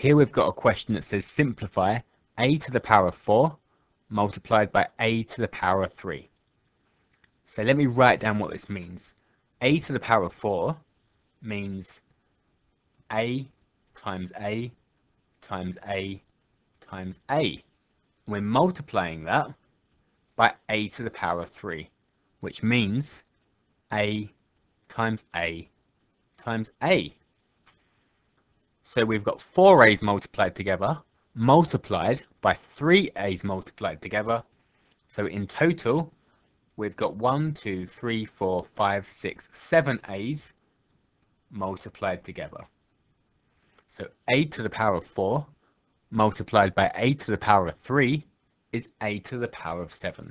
Here we've got a question that says simplify a to the power of 4 multiplied by a to the power of 3. So let me write down what this means. A to the power of 4 means a times a times a times a. We're multiplying that by a to the power of 3, which means a times a times a. So we've got 4 a's multiplied together, multiplied by 3 a's multiplied together. So in total, we've got 1, 2, 3, 4, 5, 6, 7 a's multiplied together. So a to the power of 4 multiplied by a to the power of 3 is a to the power of 7.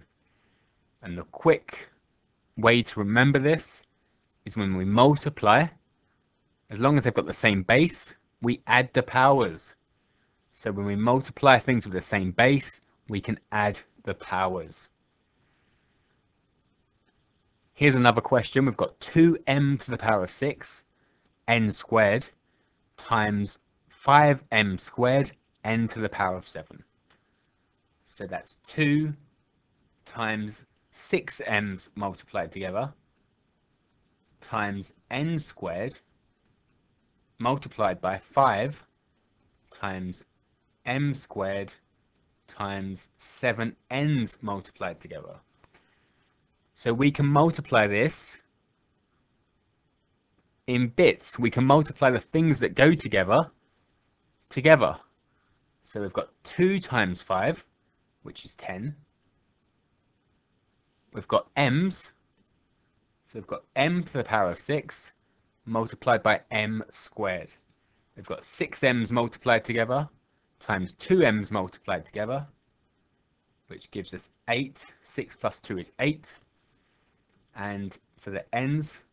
And the quick way to remember this is when we multiply, as long as they've got the same base, we add the powers. So when we multiply things with the same base, we can add the powers. Here's another question. We've got 2m to the power of 6 n squared times 5m squared n to the power of 7. So that's 2 times 6m's multiplied together times n squared multiplied by 5 times m squared times 7n's multiplied together. So we can multiply this in bits. We can multiply the things that go together. So we've got 2 times 5, which is 10. We've got m's. So we've got m to the power of 6 multiplied by m squared. We've got 6m's multiplied together times 2m's multiplied together, which gives us 8. 6 plus 2 is 8. And for the n's,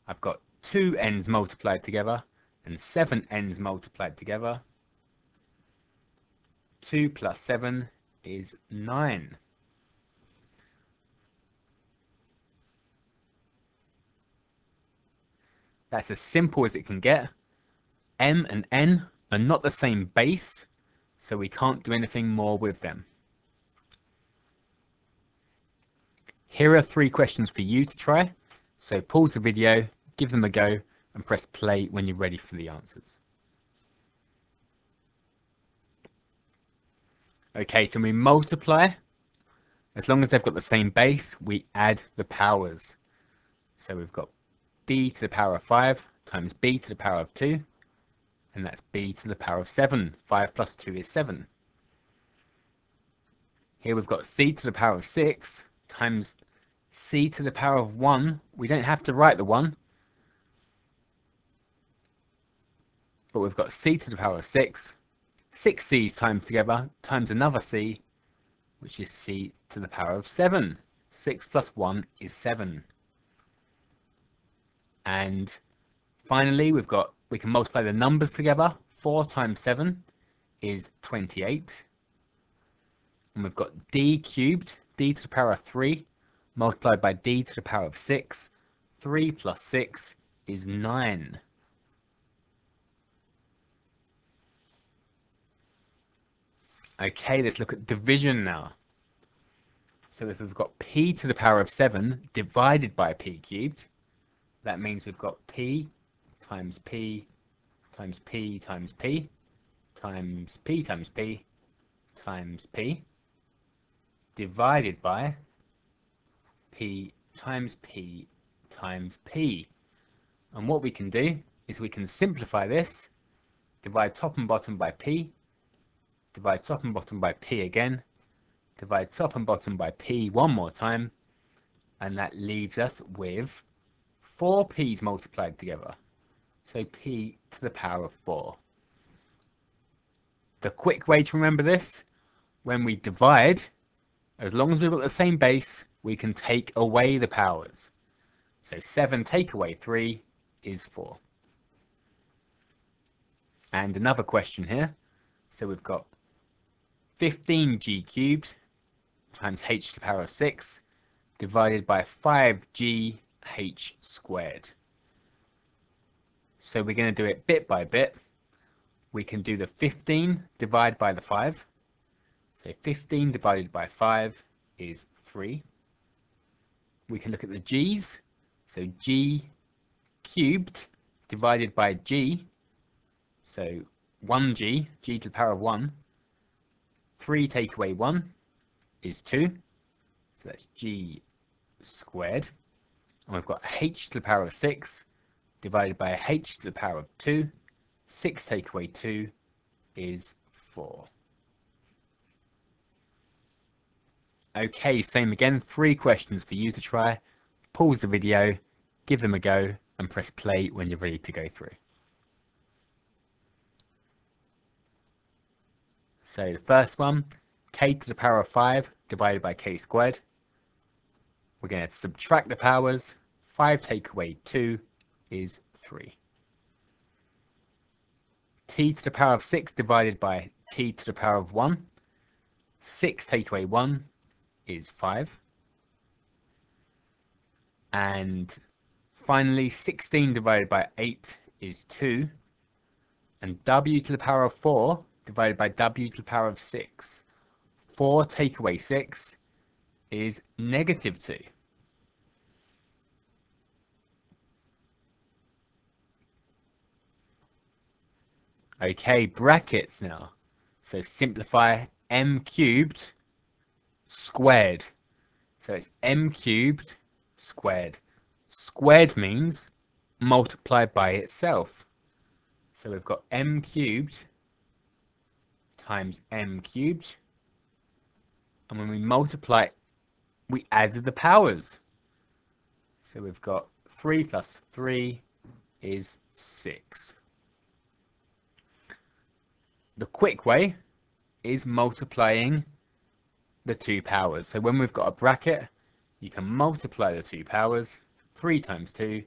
I've got 2 n's multiplied together and 7 n's multiplied together. 2 plus 7 is 9. That's as simple as it can get. M and N are not the same base, so we can't do anything more with them. Here are 3 questions for you to try. So pause the video, give them a go, and press play when you're ready for the answers. Okay, so we multiply. As long as they've got the same base, we add the powers. So we've got b to the power of 5 times b to the power of 2, and that's b to the power of 7. 5 plus 2 is 7. Here we've got c to the power of 6 times c to the power of 1. We don't have to write the 1, but we've got c to the power of 6. 6 c's times together times another c, which is c to the power of 7. 6 plus 1 is 7. And finally, we can multiply the numbers together. 4 times 7 is 28. And we've got d cubed, d to the power of 3, multiplied by d to the power of 6. 3 plus 6 is 9. Okay, let's look at division now. So if we've got p to the power of 7 divided by p cubed, that means we've got p times p times p times p times p times p times p divided by p times p times p. And what we can do is we can simplify this, divide top and bottom by p, divide top and bottom by p again, divide top and bottom by p one more time, and that leaves us with 4 p's multiplied together. So p to the power of 4. The quick way to remember this, when we divide, as long as we've got the same base, we can take away the powers. So 7 take away 3 is 4. And another question here. So we've got 15g cubed times h to the power of 6 divided by 5g h squared. So we're going to do it bit by bit. we can do the 15 divided by the 5. So 15 divided by 5 is 3. We can look at the g's. So g cubed divided by g. So 1g, g to the power of 1. 3 take away 1 is 2. So that's g squared. And we've got h to the power of 6 divided by h to the power of 2. 6 take away 2 is 4. Okay, same again, 3 questions for you to try. Pause the video, give them a go, and press play when you're ready to go through. So the first one, k to the power of 5 divided by k squared. We're going to subtract the powers. 5 take away 2 is 3. T to the power of 6 divided by t to the power of 1. 6 take away 1 is 5. And finally, 16 divided by 8 is 2. And w to the power of 4 divided by w to the power of 6. 4 take away 6 is negative 2. Okay, brackets now. So simplify m cubed squared. So it's m cubed squared. Squared means multiplied by itself. So we've got m cubed times m cubed. And when we multiply, we add the powers. So we've got 3 plus 3 is 6. The quick way is multiplying the 2 powers. So when we've got a bracket, you can multiply the 2 powers. 3 times 2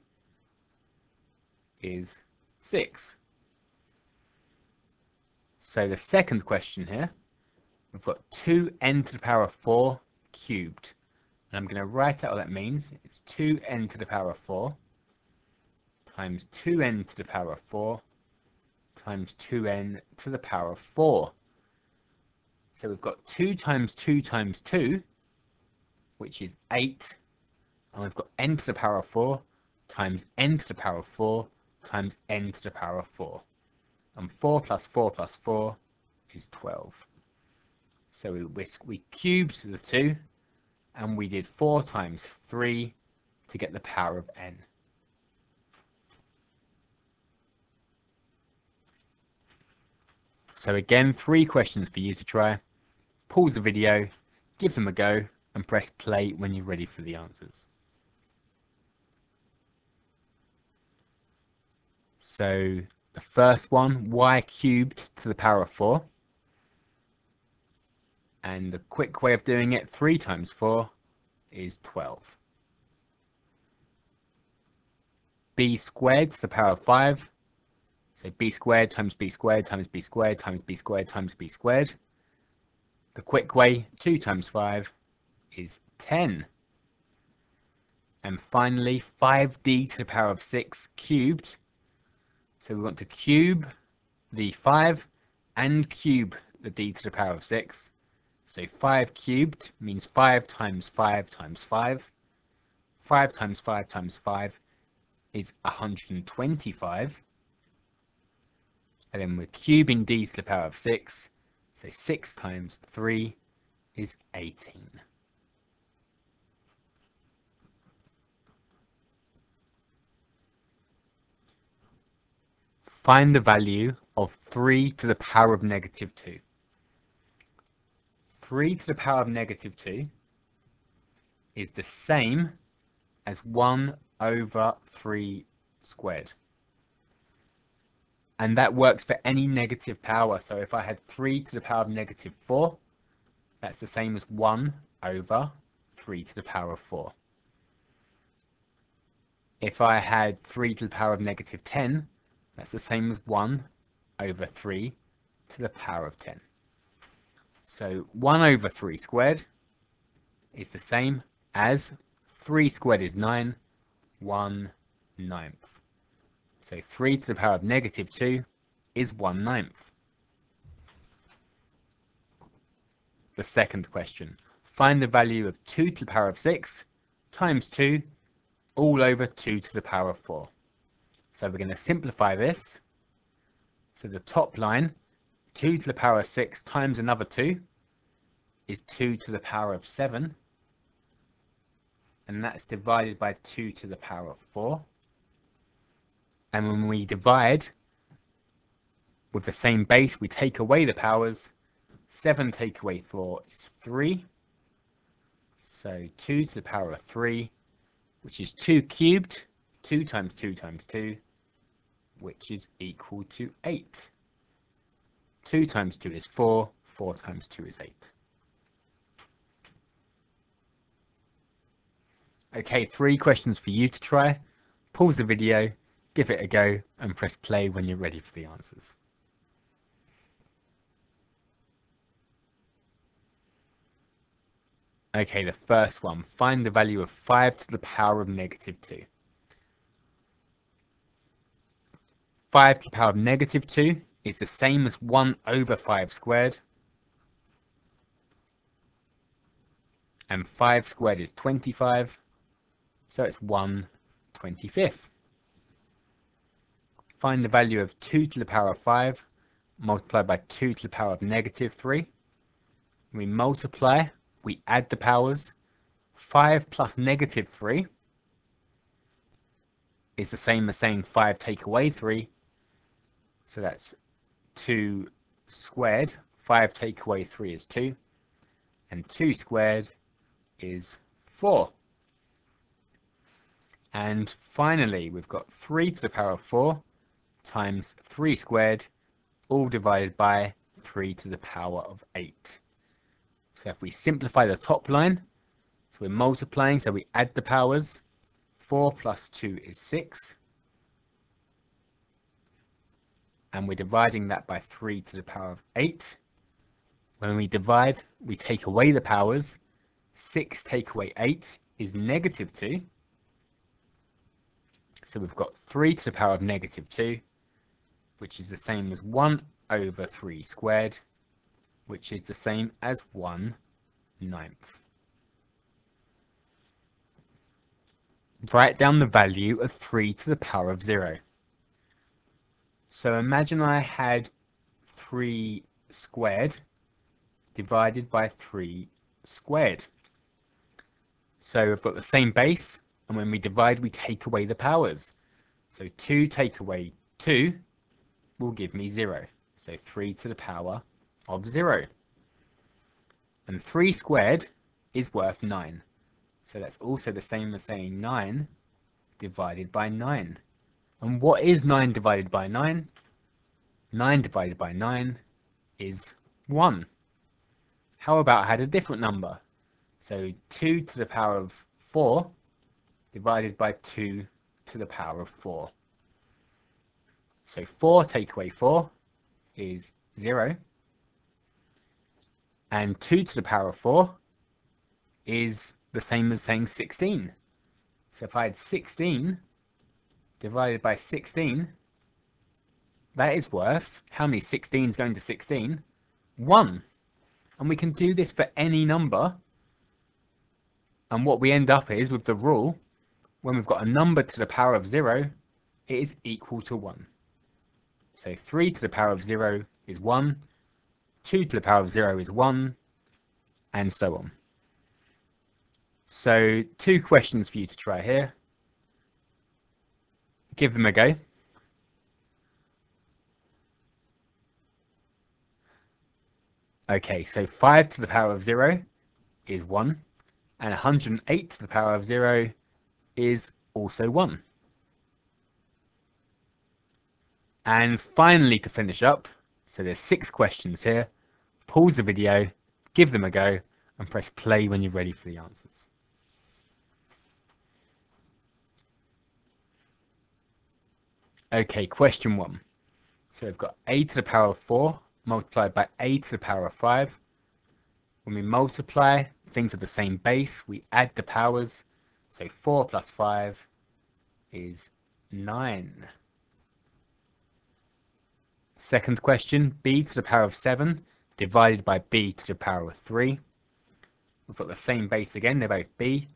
is 6. So the second question here, we've got 2n to the power of 4 cubed. And I'm going to write out what that means. It's 2n to the power of 4 times 2n to the power of 4 times 2n to the power of 4. So we've got 2 times 2 times 2, which is 8. And we've got n to the power of 4 times n to the power of 4 times n to the power of 4. And 4 plus 4 plus 4 is 12. So we cubed the 2, and we did 4 times 3 to get the power of n. So again, 3 questions for you to try. Pause the video, give them a go, and press play when you're ready for the answers. So the first one, y cubed to the power of 4. And the quick way of doing it, 3 times 4 is 12. B squared to the power of 5. So b squared times b squared times b squared times b squared times b squared. The quick way, 2 times 5 is 10. And finally, 5d to the power of 6 cubed. So we want to cube the 5 and cube the d to the power of 6. So 5 cubed means 5 times 5 times 5. 5 times 5 times 5 is 125. And then we're cubing d to the power of 6. So 6 times 3 is 18. Find the value of 3 to the power of negative 2. 3 to the power of negative 2 is the same as 1 over 3 squared. And that works for any negative power. So if I had 3 to the power of negative 4, that's the same as 1 over 3 to the power of 4. If I had 3 to the power of negative 10, that's the same as 1 over 3 to the power of 10. So 1 over 3 squared is the same as 3 squared is 9, 1/9. So 3 to the power of negative 2 is 1/9. The second question. Find the value of 2 to the power of 6 times 2 all over 2 to the power of 4. So we're going to simplify this. So the top line, 2 to the power of 6 times another 2 is 2 to the power of 7. And that's divided by 2 to the power of 4. And when we divide with the same base, we take away the powers. 7 take away 4 is 3. So 2 to the power of 3, which is 2 cubed, 2 times 2 times 2, which is equal to 8. 2 times 2 is 4, 4 times 2 is 8. Okay, 3 questions for you to try. Pause the video, give it a go, and press play when you're ready for the answers. Okay, the first one, find the value of 5 to the power of -2. 5 to the power of -2 is the same as 1 over 5 squared. And 5 squared is 25, so it's 1/25. Find the value of 2 to the power of 5 multiplied by 2 to the power of -3. We multiply, we add the powers. 5 plus -3 is the same as saying 5 take away 3. So that's 2 squared. 5 take away 3 is 2. And 2 squared is 4. And finally, we've got 3 to the power of 4 times 3 squared, all divided by 3 to the power of 8. So if we simplify the top line, so we're multiplying, so we add the powers. 4 plus 2 is 6. And we're dividing that by 3 to the power of 8. When we divide, we take away the powers. 6 take away 8 is -2. So we've got 3 to the power of -2, which is the same as 1 over 3 squared, which is the same as 1/9. Write down the value of 3 to the power of 0. So imagine I had 3 squared divided by 3 squared. So we've got the same base, and when we divide, we take away the powers. So 2 take away 2 will give me 0. So 3 to the power of 0. And 3 squared is worth 9. So that's also the same as saying 9 divided by 9. And what is 9 divided by 9? 9 divided by 9 is 1. How about I had a different number? So 2 to the power of 4 divided by 2 to the power of 4. So 4 take away 4 is 0. And 2 to the power of 4 is the same as saying 16. So if I had 16 divided by 16, that is worth, how many 16s going to 16? 1. And we can do this for any number. And what we end up is, with the rule, when we've got a number to the power of 0, it is equal to 1. So 3 to the power of 0 is 1, 2 to the power of 0 is 1, and so on. So 2 questions for you to try here. Give them a go. Okay, so 5 to the power of 0 is 1, and 108 to the power of 0 is also 1. And finally, to finish up, so there's 6 questions here. Pause the video, give them a go, and press play when you're ready for the answers. Okay, question 1. So we've got a to the power of 4 multiplied by a to the power of 5. When we multiply, things are the same base, we add the powers. So 4 plus 5 is 9. Second question, b to the power of 7 divided by b to the power of 3. We've got the same base again, they're both b.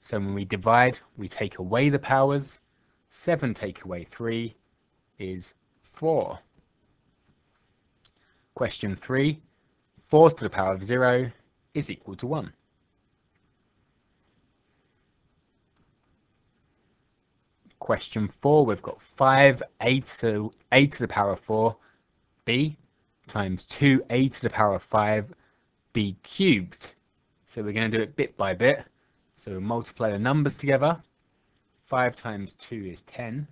So when we divide, we take away the powers. 7 take away 3 is 4. Question 3, 4 to the power of 0 is equal to 1. Question 4, we've got 5a to the power of 4 b times 2a to the power of 5 b cubed. So we're going to do it bit by bit. So we'll multiply the numbers together. 5 times 2 is 10.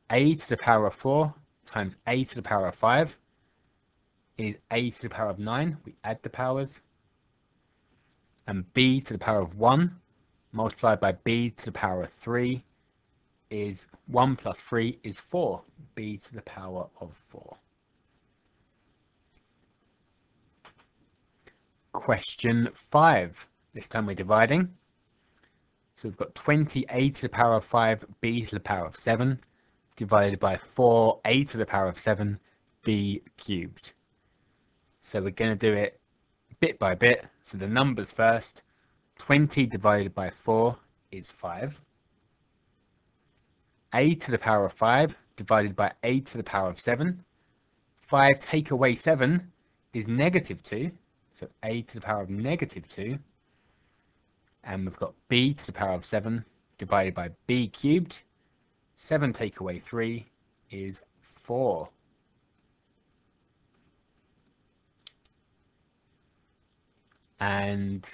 A to the power of 4 times a to the power of 5 is a to the power of 9. We add the powers. And b to the power of 1 multiplied by b to the power of 3 is 1 plus 3 is 4. B to the power of 4. Question 5. This time we're dividing. So we've got 20a to the power of 5 b to the power of 7 divided by 4a to the power of 7 b cubed. So we're going to do it bit by bit. So the numbers first. 20 divided by 4 is 5. A to the power of 5 divided by a to the power of 7. 5 take away 7 is negative 2. So a to the power of negative 2. And we've got b to the power of 7 divided by b cubed. 7 take away 3 is 4. And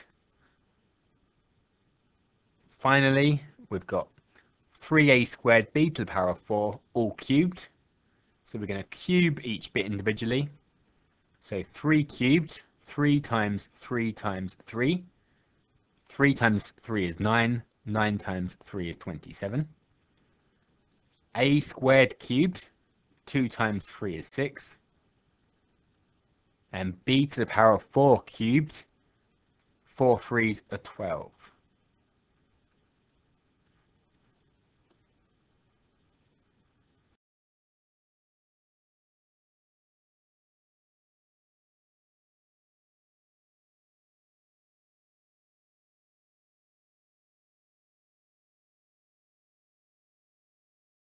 finally, we've got 3a squared b to the power of 4 all cubed. So we're going to cube each bit individually. So 3 cubed, 3 times 3 times 3. 3 times 3 is 9. 9 times 3 is 27. A squared cubed, 2 times 3 is 6. And b to the power of 4 cubed, 4 3s are 12.